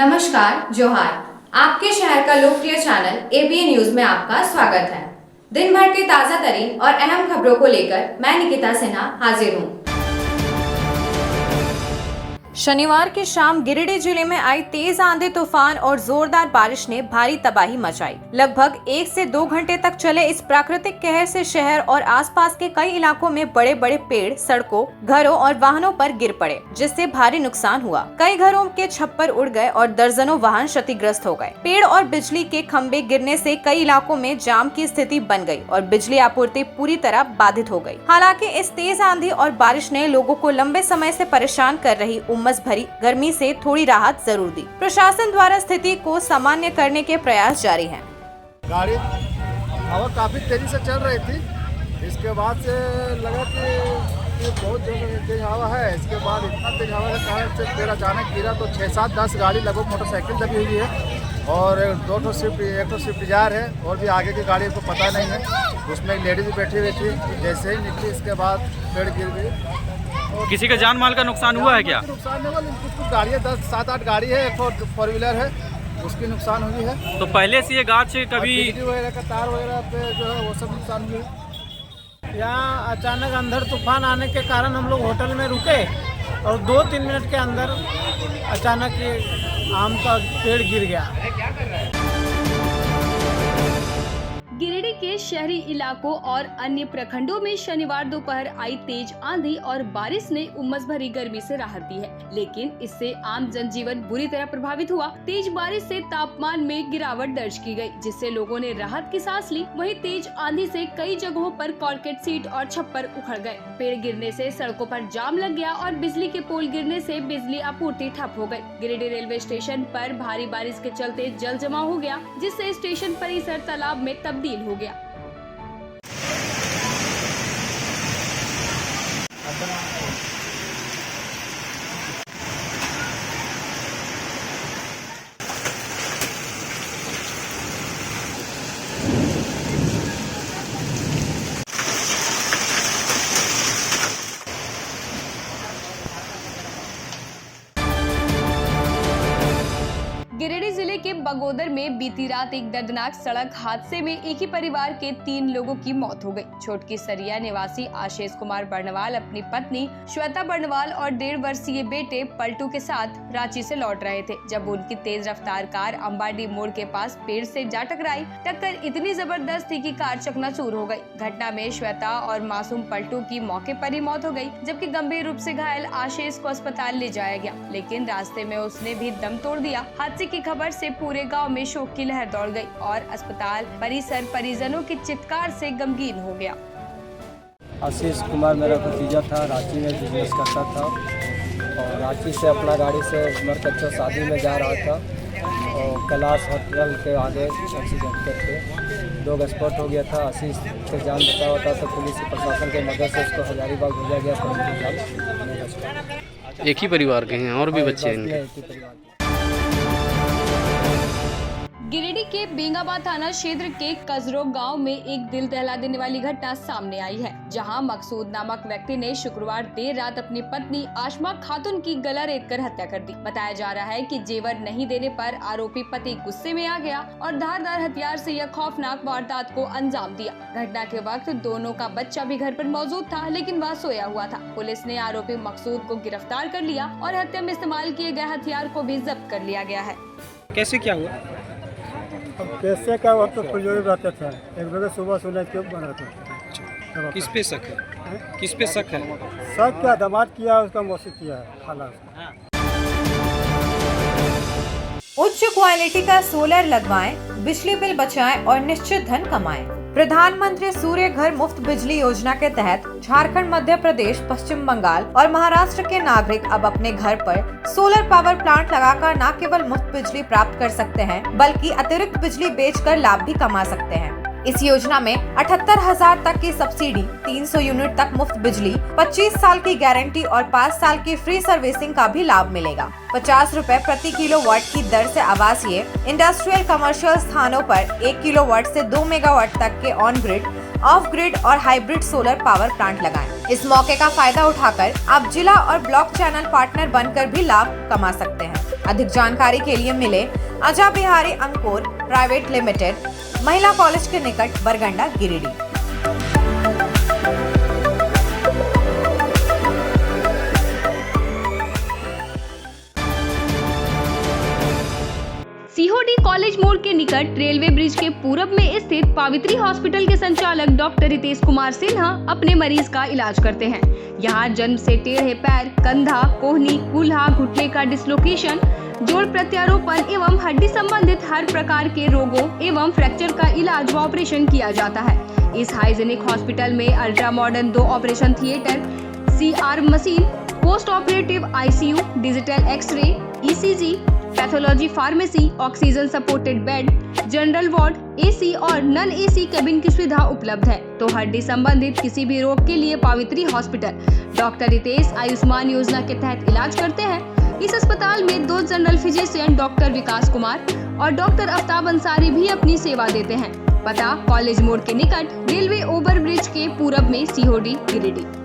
नमस्कार, जोहार। आपके शहर का लोकप्रिय चैनल एबीएन न्यूज में आपका स्वागत है। दिन भर के ताजा तरीन और अहम खबरों को लेकर मैं निकिता सिन्हा हाजिर हूँ। शनिवार की शाम गिरिडीह जिले में आई तेज आंधी तूफान और जोरदार बारिश ने भारी तबाही मचाई। लगभग 1 से 2 घंटे तक चले इस प्राकृतिक कहर से शहर और आसपास के कई इलाकों में बड़े बड़े पेड़ सड़कों, घरों और वाहनों पर गिर पड़े, जिससे भारी नुकसान हुआ। कई घरों के छप्पर उड़ गए और दर्जनों वाहन क्षतिग्रस्त हो गए। पेड़ और बिजली के खंभे गिरने से कई इलाकों में जाम की स्थिति बन गई और बिजली आपूर्ति पूरी तरह बाधित हो गई। हालांकि इस तेज आंधी और बारिश ने लोगों को लंबे समय से परेशान कर रही उमस भरी गर्मी से थोड़ी राहत जरूर दी। प्रशासन द्वारा स्थिति को सामान्य करने के प्रयास जारी हैं। गाड़ी हवा काफी तेजी से चल रही थी। इसके बाद से लगा कि बहुत तेज हवा है। इसके बाद इतना तेज हवा के कारण से पेड़ अचानक गिरा तो 6-7-10 गाड़ी लगभग मोटरसाइकिल दबी हुई है और 2 स्विफ्ट डिजायर है और भी आगे की गाड़ी को पता नहीं है। उसमें एक लेडीज बैठी हुई थी, जैसे ही निकली इसके बाद पेड़ गिर गई। किसी का जान माल का नुकसान हुआ है क्या? नुकसान नहीं हुआ, कुछ गाड़ी है, 10-7-8 गाड़ी है, एक 4 व्हीलर है, उसकी नुकसान हुई है। तो पहले से ये गाछ कभी बिजली वगैरह का तार वगैरह पे जो है वो सब नुकसान हुई है। यहाँ अचानक अंधड़ तूफान आने के कारण हम लोग होटल में रुके और 2-3 मिनट के अंदर अचानक ये आम का पेड़ गिर गया। गिरिडीह के शहरी इलाकों और अन्य प्रखंडों में शनिवार दोपहर आई तेज आंधी और बारिश ने उमस भरी गर्मी से राहत दी है, लेकिन इससे आम जनजीवन बुरी तरह प्रभावित हुआ। तेज बारिश से तापमान में गिरावट दर्ज की गई, जिससे लोगों ने राहत की सांस ली। वहीं तेज आंधी से कई जगहों पर कॉर्केट सीट और छप्पर उखड़ गए। पेड़ गिरने से सड़कों पर जाम लग गया और बिजली के पोल गिरने से बिजली आपूर्ति ठप हो गई। गिरिडीह रेलवे स्टेशन पर भारी बारिश के चलते जल जमाव हो गया, जिससे स्टेशन परिसर तालाब में तब्दील हो गया। गिरिडीह जिले के बगोदर में बीती रात एक दर्दनाक सड़क हादसे में एक ही परिवार के 3 लोगों की मौत हो गई। छोटकी सरिया निवासी आशीष कुमार बर्नवाल अपनी पत्नी श्वेता बर्नवाल और 1.5 वर्षीय बेटे पलटू के साथ रांची से लौट रहे थे, जब उनकी तेज रफ्तार कार अंबाडी मोड़ के पास पेड़ से जा टकराई। टक्कर इतनी जबरदस्त थी कि कार चकनाचूर हो गई। घटना में श्वेता और मासूम पलटू की मौके पर ही मौत हो गई, जबकि गंभीर रूप से घायल आशीष को अस्पताल ले जाया गया, लेकिन रास्ते में उसने भी दम तोड़ दिया। हादसे की खबर से पूरे गांव में शोक की लहर दौड़ गई और अस्पताल परिसर परिजनों की चित्कार से गमगीन हो गया। आशीष कुमार मेरा भतीजा था, रांची में बिजनेस करता था और रांची से अपना गाड़ी से मरकच्चो शादी में जा रहा था और कैलाश होटल के आगे एक्सीडेंट करके 2 स्पॉट हो गया था। आशीष के जान बचा होता तो पुलिस प्रशासन के मदद से उसको हजारीबाग भेजा गया। एक ही परिवार के हैं और भी बच्चे हैं इनके? गिरिडीह के बेंगाबाद थाना क्षेत्र के कजरो गांव में एक दिल दहला देने वाली घटना सामने आई है, जहां मकसूद नामक व्यक्ति ने शुक्रवार देर रात अपनी पत्नी आशमा खातून की गला रेतकर हत्या कर दी। बताया जा रहा है कि जेवर नहीं देने पर आरोपी पति गुस्से में आ गया और धारदार हथियार से यह खौफनाक वारदात को अंजाम दिया। घटना के वक्त दोनों का बच्चा भी घर पर मौजूद था, लेकिन वह सोया हुआ था। पुलिस ने आरोपी मकसूद को गिरफ्तार कर लिया और हत्या में इस्तेमाल किए गए हथियार को भी जब्त कर लिया गया है। कैसे क्या हुआ? अब कैसे का वक्त तो फुलझोरी रहते थे, एक बजे सुबह सुना क्यों बनाते थे। किस पे शक है? किस पे शक है? सब क्या दामाद किया है, उसका मौसी किया है हालात। उच्च क्वालिटी का सोलर लगवाएं, बिजली बिल बचाएं और निश्चित धन कमाएं। प्रधानमंत्री सूर्य घर मुफ्त बिजली योजना के तहत झारखंड, मध्य प्रदेश, पश्चिम बंगाल और महाराष्ट्र के नागरिक अब अपने घर पर सोलर पावर प्लांट लगाकर न केवल मुफ्त बिजली प्राप्त कर सकते हैं, बल्कि अतिरिक्त बिजली बेचकर लाभ भी कमा सकते हैं। इस योजना में 78,000 तक की सब्सिडी, 300 यूनिट तक मुफ्त बिजली, 25 साल की गारंटी और 5 साल की फ्री सर्विसिंग का भी लाभ मिलेगा। 50 रुपए प्रति किलोवाट की दर से आवासीय, इंडस्ट्रियल, कमर्शियल स्थानों पर 1 किलोवाट से 2 मेगावाट तक के ऑन ग्रिड, ऑफ ग्रिड और हाइब्रिड सोलर पावर प्लांट लगाएं। इस मौके का फायदा उठाकर आप जिला और ब्लॉक चैनल पार्टनर बनकर भी लाभ कमा सकते हैं। अधिक जानकारी के लिए मिले अजा बिहारी अंकुर प्राइवेट लिमिटेड, महिला कॉलेज के निकट, बरगंडा, गिरिडीह। सीहोडी कॉलेज मोड़ के निकट रेलवे ब्रिज के पूरब में स्थित पावित्री हॉस्पिटल के संचालक डॉक्टर रितेश कुमार सिन्हा अपने मरीज का इलाज करते हैं। यहां जन्म से टेढ़े पैर, कंधा, कोहनी, कूल्हा, घुटने का डिसलोकेशन, जोड़ प्रत्यारोपण एवं हड्डी संबंधित हर प्रकार के रोगों एवं फ्रैक्चर का इलाज व ऑपरेशन किया जाता है। इस हाइजेनिक हॉस्पिटल में ultra modern 2 operation theatre, CR machine, post operative ICU, digital x-ray, ECG, pathology pharmacy, oxygen supported bed, general ward, AC और नॉन AC केबिन की सुविधा उपलब्ध है। तो हड्डी संबंधित किसी भी रोग के लिए पावित्री हॉस्पिटल डॉक्टर रितेश आयुष्मान योजना के तहत इलाज करते हैं। इस अस्पताल में 2 जनरल फिजिशियन डॉक्टर विकास कुमार और डॉक्टर आफ्ताब अंसारी भी अपनी सेवा देते हैं। पता कॉलेज मोड़ के निकट रेलवे ओवर ब्रिज के पूरब में, सीहोडी, गिरिडीह।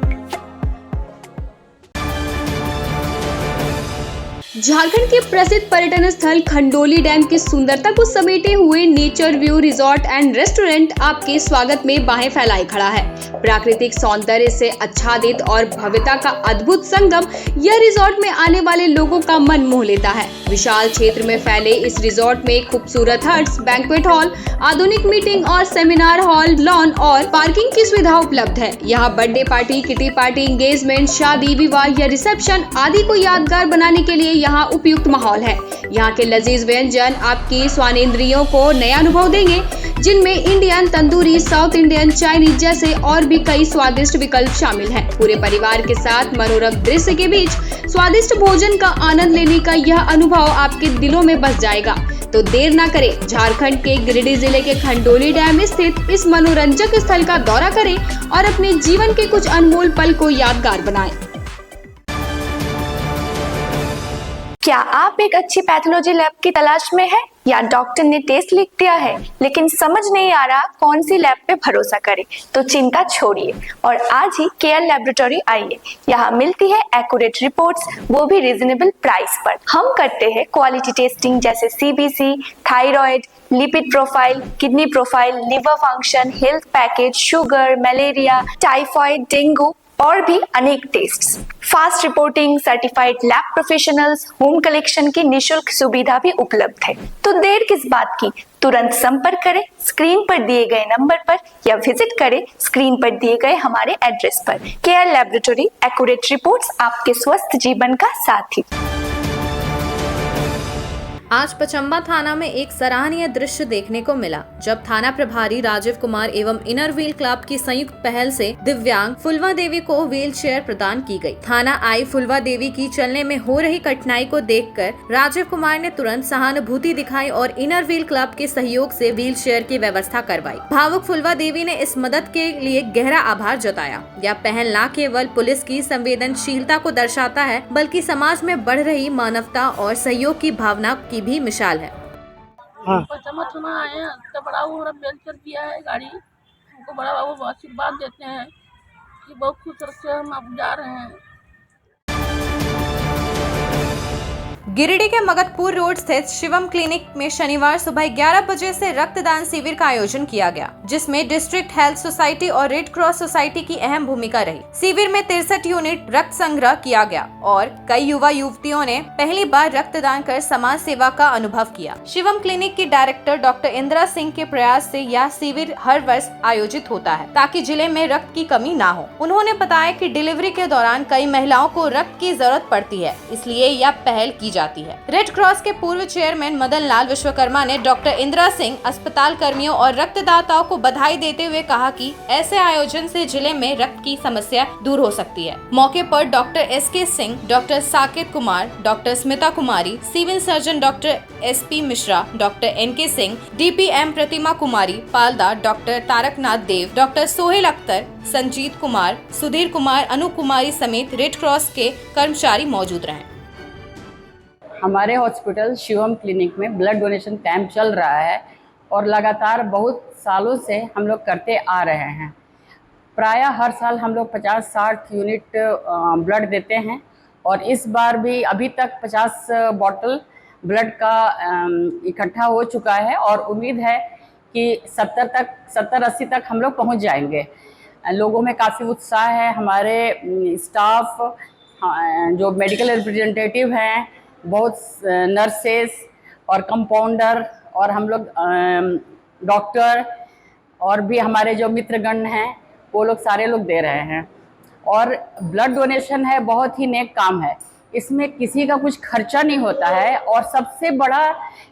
झारखंड के प्रसिद्ध पर्यटन स्थल खंडोली डैम की सुंदरता को समेटे हुए nature view resort and restaurant आपके स्वागत में बाहें फैलाए खड़ा है। प्राकृतिक सौंदर्य से आच्छादित और भव्यता का अद्भुत संगम यह रिजॉर्ट में आने वाले लोगों का मन मोह लेता है। विशाल क्षेत्र में फैले इस रिजॉर्ट में खूबसूरत हट्स, बैंक्वेट हॉल, आधुनिक मीटिंग और सेमिनार हॉल, लॉन और पार्किंग की सुविधा उपलब्ध है। यहाँ birthday party, kitty party, engagement, शादी, विवाह या रिसेप्शन आदि को यादगार बनाने के लिए यहाँ उपयुक्त माहौल है। यहाँ के लजीज व्यंजन आपकी स्वानेंद्रियों को नया अनुभव देंगे, जिनमें Indian, tandoori, south Indian, Chinese जैसे और भी कई स्वादिष्ट विकल्प शामिल हैं। पूरे परिवार के साथ मनोरम दृश्य के बीच स्वादिष्ट भोजन का आनंद लेने का यह अनुभव आपके दिलों में बस जाएगा। तो देर ना करें, झारखंड के गिरिडीह जिले के खंडोली डैम स्थित इस मनोरंजक स्थल का दौरा करें और अपने जीवन के कुछ अनमोल पल को यादगार बनाएं। क्या आप एक अच्छी पैथोलॉजी लैब की तलाश में हैं या डॉक्टर ने टेस्ट लिख दिया है लेकिन समझ नहीं आ रहा कौन सी लैब पे भरोसा करें? तो चिंता छोड़िए और आज ही केयर लैबोरेटरी आइए। यहाँ मिलती है एक्यूरेट रिपोर्ट्स, वो भी रीजनेबल प्राइस पर। हम करते हैं क्वालिटी टेस्टिंग जैसे CBC, thyroid, lipid profile, kidney profile, liver function, health package, sugar, malaria, typhoid, dengue और भी अनेक tests. Fast reporting, certified lab professionals, home collection की निशुल्क सुविधा भी उपलब्ध है। तो देर किस बात की, तुरंत संपर्क करें स्क्रीन पर दिए गए नंबर पर या विजिट करें स्क्रीन पर दिए गए हमारे एड्रेस पर। केयर लैबोरेटरी, एक्यूरेट रिपोर्ट्स, आपके स्वस्थ जीवन का साथी। आज पचम्बा थाना में एक सराहनीय दृश्य देखने को मिला, जब थाना प्रभारी राजीव कुमार एवं इनर व्हील क्लब की संयुक्त पहल से दिव्यांग फुलवा देवी को व्हील चेयर प्रदान की गई। थाना आई फुलवा देवी की चलने में हो रही कठिनाई को देखकर राजीव कुमार ने तुरंत सहानुभूति दिखाई और इनर व्हील क्लब के सहयोग से व्हील चेयर की व्यवस्था करवाई। भावुक फुलवा देवी ने इस मदद के लिए गहरा आभार जताया। यह पहल न केवल पुलिस की संवेदनशीलता को दर्शाता है, बल्कि समाज में बढ़ रही मानवता और सहयोग की भावना की भी मिसाल है। पचम्बा थाना आए हैं तो बड़ा वो हमारा बेलचर दिया है गाड़ी, हमको बड़ा बाबू आशीर्वाद देते हैं कि बहुत खुश से हम अब जा रहे हैं। गिरिडीह के मगधपुर रोड स्थित शिवम क्लिनिक में शनिवार सुबह 11 बजे से रक्तदान शिविर का आयोजन किया गया, जिसमें डिस्ट्रिक्ट हेल्थ सोसाइटी और रेड क्रॉस सोसाइटी की अहम भूमिका रही। शिविर में 63 यूनिट रक्त संग्रह किया गया और कई युवा युवतियों ने पहली बार रक्तदान कर समाज सेवा का अनुभव किया। शिवम क्लिनिक की डायरेक्टर डॉक्टर इंदिरा सिंह के प्रयास से यह शिविर हर वर्ष आयोजित होता है ताकि जिले में रक्त की कमी ना हो। उन्होंने बताया कि डिलीवरी के दौरान कई महिलाओं को रक्त की जरूरत पड़ती है, इसलिए यह पहल की जाती है। रेड क्रॉस के पूर्व चेयरमैन मदन लाल विश्वकर्मा ने डॉक्टर इंदिरा सिंह, अस्पताल कर्मियों और रक्तदाताओं को बधाई देते हुए कहा कि ऐसे आयोजन से जिले में रक्त की समस्या दूर हो सकती है। मौके पर doctor SK Singh, doctor Saket Kumar, doctor Smita Kumari, civil surgeon doctor SP Mishra, doctor NK Singh, DPM Pratima Kumari Palda, doctor Taraknath Dev, doctor Sohail Akhtar, Sanjeet Kumar, Sudhir Kumar, Anu Kumari समेत रेड क्रॉस के कर्मचारी मौजूद रहे। हमारे हॉस्पिटल शिवम क्लिनिक में ब्लड डोनेशन कैंप चल रहा है और लगातार बहुत सालों से हम लोग करते आ रहे हैं। प्रायः हर साल हम लोग 50-60 यूनिट ब्लड देते हैं और इस बार भी अभी तक 50 बॉटल ब्लड का इकट्ठा हो चुका है और उम्मीद है कि 70-80 तक हम लोग पहुंच जाएंगे। लोगों में काफ़ी उत्साह है। हमारे स्टाफ, जो मेडिकल रिप्रेजेंटेटिव हैं, बहुत नर्सेस और कंपाउंडर और हम लोग डॉक्टर और भी हमारे जो मित्रगण हैं वो लोग सारे लोग दे रहे हैं। और ब्लड डोनेशन है बहुत ही नेक काम है, इसमें किसी का कुछ खर्चा नहीं होता है और सबसे बड़ा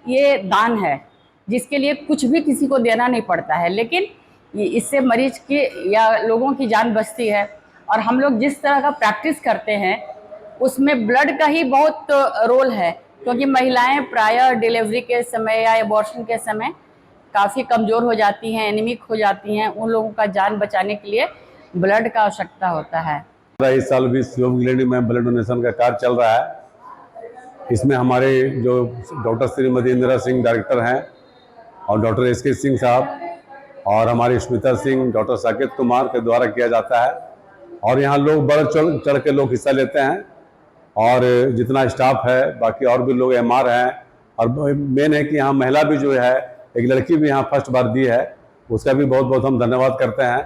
ये दान है जिसके लिए कुछ भी किसी को देना नहीं पड़ता है, लेकिन इससे मरीज की या लोगों की जान बचती है। और हम लोग जिस तरह का प्रैक्टिस करते हैं उसमें ब्लड का ही बहुत रोल है, क्योंकि महिलाएं प्रायः डिलीवरी के समय या एबॉर्शन के समय काफ़ी कमज़ोर हो जाती हैं, एनीमिक हो जाती हैं। उन लोगों का जान बचाने के लिए ब्लड का आवश्यकता होता है। इस साल भी शिवम क्लिनिक में ब्लड डोनेशन का कार्य चल रहा है। इसमें हमारे जो डॉक्टर श्रीमती इंदिरा सिंह डायरेक्टर हैं और डॉक्टर SK सिंह साहब और हमारी स्मिता सिंह, डॉक्टर साकेत कुमार के द्वारा किया जाता है। और यहाँ लोग बढ़ चढ़ के लोग हिस्सा लेते हैं और जितना स्टाफ है, बाकी और भी लोग MR हैं। और मेन है कि यहाँ महिला भी जो है, एक लड़की भी यहाँ फर्स्ट बार दी है, उसका भी बहुत बहुत हम धन्यवाद करते हैं।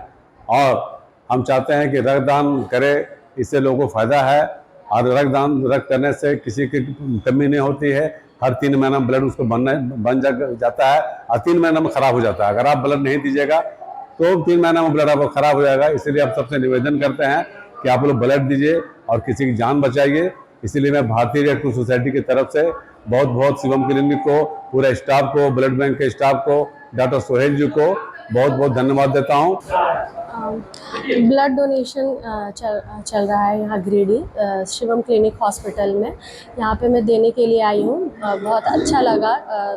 और हम चाहते हैं कि रक्तदान करें, इससे लोगों को फ़ायदा है। और रक्त करने से किसी की कमी नहीं होती है। हर 3 महीना ब्लड उसको बन जाता है और 3 महीने में ख़राब हो जाता है। अगर आप ब्लड नहीं दीजिएगा तो 3 महीने में ब्लड आपको ख़राब हो जाएगा। इसलिए आप सबसे निवेदन करते हैं कि आप लोग ब्लड दीजिए और किसी की जान बचाइए। इसीलिए मैं भारतीय रेड क्रॉस सोसाइटी की तरफ से बहुत बहुत शिवम क्लिनिक को, पूरे स्टाफ को, ब्लड बैंक के स्टाफ को, डॉक्टर सोहेल जी को बहुत बहुत धन्यवाद देता हूँ। ब्लड डोनेशन चल रहा है यहाँ गिरिडीह शिवम क्लिनिक हॉस्पिटल में। यहाँ पे मैं देने के लिए आई हूँ। बहुत अच्छा लगा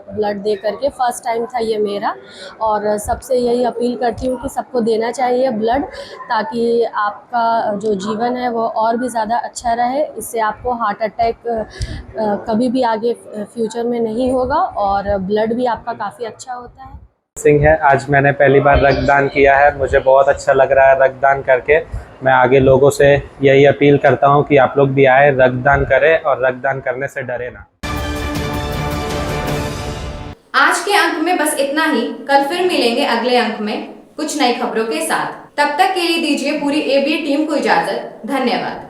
ब्लड दे करके। फ़र्स्ट टाइम था ये मेरा। और सबसे यही अपील करती हूँ कि सबको देना चाहिए ब्लड, ताकि आपका जो जीवन है वो और भी ज़्यादा अच्छा रहे। इससे आपको हार्ट अटैक कभी भी आगे फ्यूचर में नहीं होगा और ब्लड भी आपका काफ़ी अच्छा होता है। सिंह है। आज मैंने पहली बार रक्तदान किया है, मुझे बहुत अच्छा लग रहा है रक्तदान करके। मैं आगे लोगों से यही अपील करता हूं कि आप लोग भी आए, रक्तदान करें और रक्तदान करने से डरे ना। आज के अंक में बस इतना ही। कल फिर मिलेंगे अगले अंक में कुछ नई खबरों के साथ। तब तक के लिए दीजिए पूरी AB टीम को इजाजत। धन्यवाद।